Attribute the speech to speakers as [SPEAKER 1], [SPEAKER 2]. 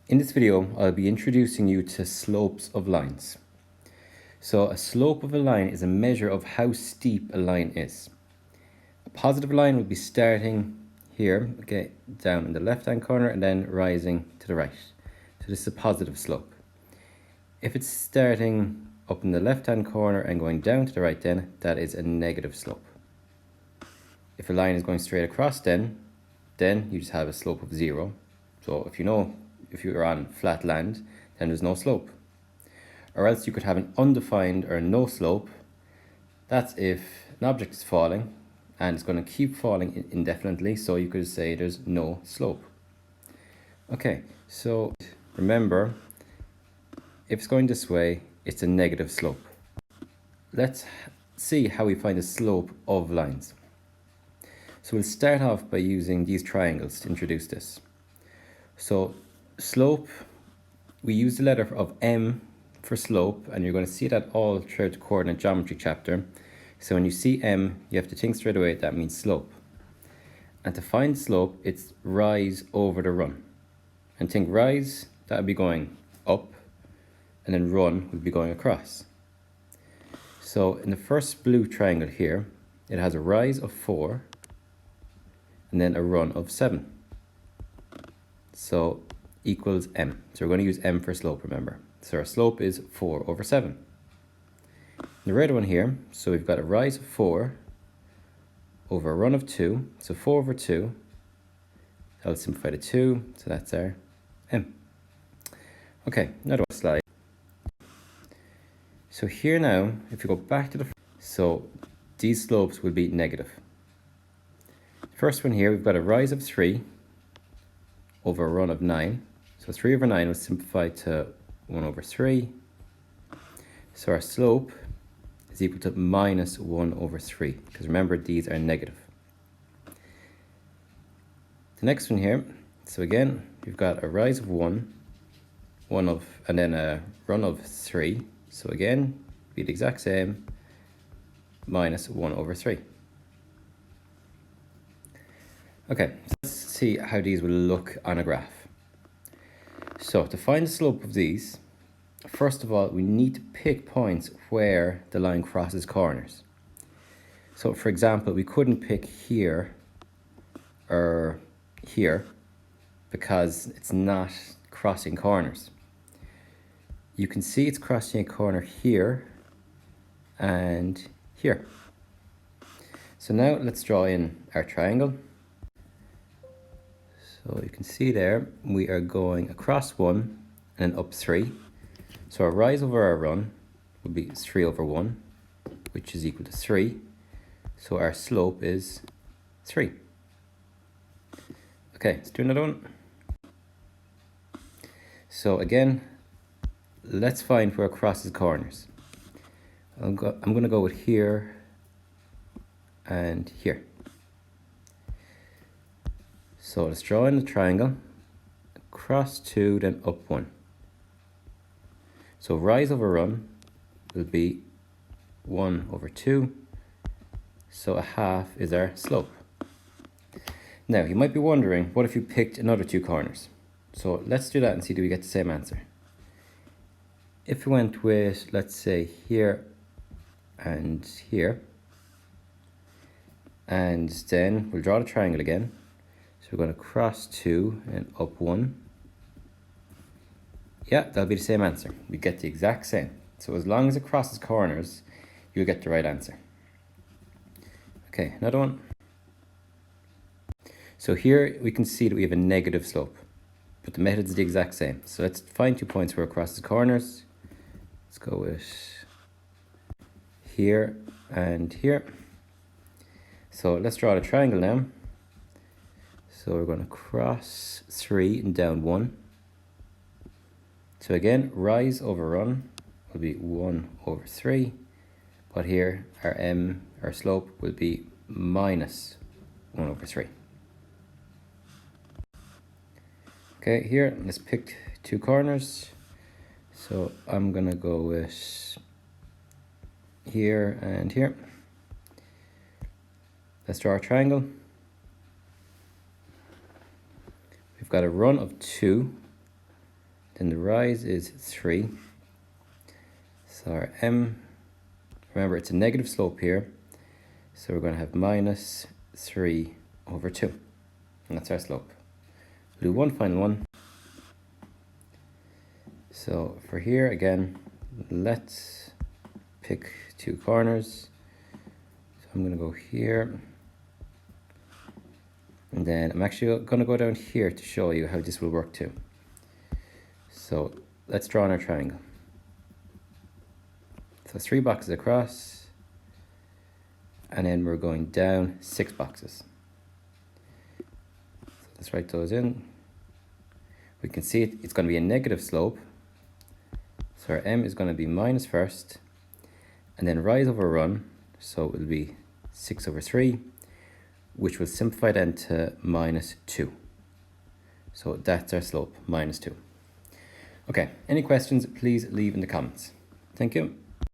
[SPEAKER 1] In this video, I'll be introducing you to slopes of lines. So a slope of a line is a measure of how steep a line is. A positive line would be starting here, okay, down in the left-hand corner and then rising to the right. So this is a positive slope. If it's starting up in the left-hand corner and going down to the right, then that is a negative slope. If a line is going straight across, then you just have a slope of 0. So if you're on flat land, then there's no slope. Or else you could have an undefined or no slope. That's if an object is falling and it's going to keep falling indefinitely, so you could say there's no slope. Okay, so remember, if it's going this way, it's a negative slope. Let's see how we find the slope of lines. So we'll start off by using these triangles to introduce this. So slope, we use the letter of M for slope, and you're going to see that all throughout the coordinate geometry chapter. So when you see M, you have to think straight away that means slope. And to find slope, it's rise over the run. And think rise, that would be going up, and then run would be going across. So in the first blue triangle here, it has a rise of 4, and then a run of 7. So equals M. So we're going to use M for slope, remember. So our slope is 4 over 7. The red one here, so we've got a rise of 4 over a run of 2. So 4 over 2, that'll simplify to 2, so that's our M. Okay, another slide. So here now, if you go back to so these slopes will be negative. First one here, we've got a rise of 3 over a run of 9. So 3 over 9 will simplify to 1 over 3. So our slope is equal to minus 1 over 3, because remember, these are negative. The next one here, so again, we've got a rise of 1, and then a run of 3. So again, be the exact same, minus 1 over 3. Okay, so let's see how these will look on a graph. So to find the slope of these, first of all, we need to pick points where the line crosses corners. So for example, we couldn't pick here or here because it's not crossing corners. You can see it's crossing a corner here and here. So now let's draw in our triangle. So you can see there, we are going across 1 and then up 3. So our rise over our run would be 3 over 1, which is equal to 3. So our slope is 3. Okay, let's do another one. So again, let's find where it crosses corners. I'm going to go with here and here. So let's draw in the triangle, across 2, then up 1. So rise over run will be 1 over 2. So a half is our slope. Now, you might be wondering, what if you picked another 2 corners? So let's do that and see, do we get the same answer? If we went with, let's say, here and here, and then we'll draw the triangle again. So we're going to cross 2 and up 1. Yeah, that'll be the same answer. We get the exact same. So as long as it crosses corners, you'll get the right answer. Okay, another one. So here we can see that we have a negative slope, but the method's the exact same. So let's find 2 points where it crosses corners. Let's go with here and here. So let's draw the triangle now. So we're going to cross 3 and down 1. So again, rise over run will be 1 over 3. But here our slope will be minus 1 over 3. Okay, here let's pick 2 corners. So I'm going to go with here and here. Let's draw a triangle. We've got a run of 2 Then the rise is 3. So our m, remember it's a negative slope here, so we're going to have minus 3 over 2. And that's our slope. We'll do one final one. So for here again, let's pick 2 corners. So I'm going to go here. And then I'm actually going to go down here to show you how this will work too. So let's draw on our triangle. So 3 boxes across, and then we're going down 6 boxes. So let's write those in. We can see it's going to be a negative slope. So our m is going to be minus first, and then rise over run. So it will be 6 over 3, which will simplify then to minus 2. So that's our slope, minus 2. Okay, any questions, please leave in the comments. Thank you.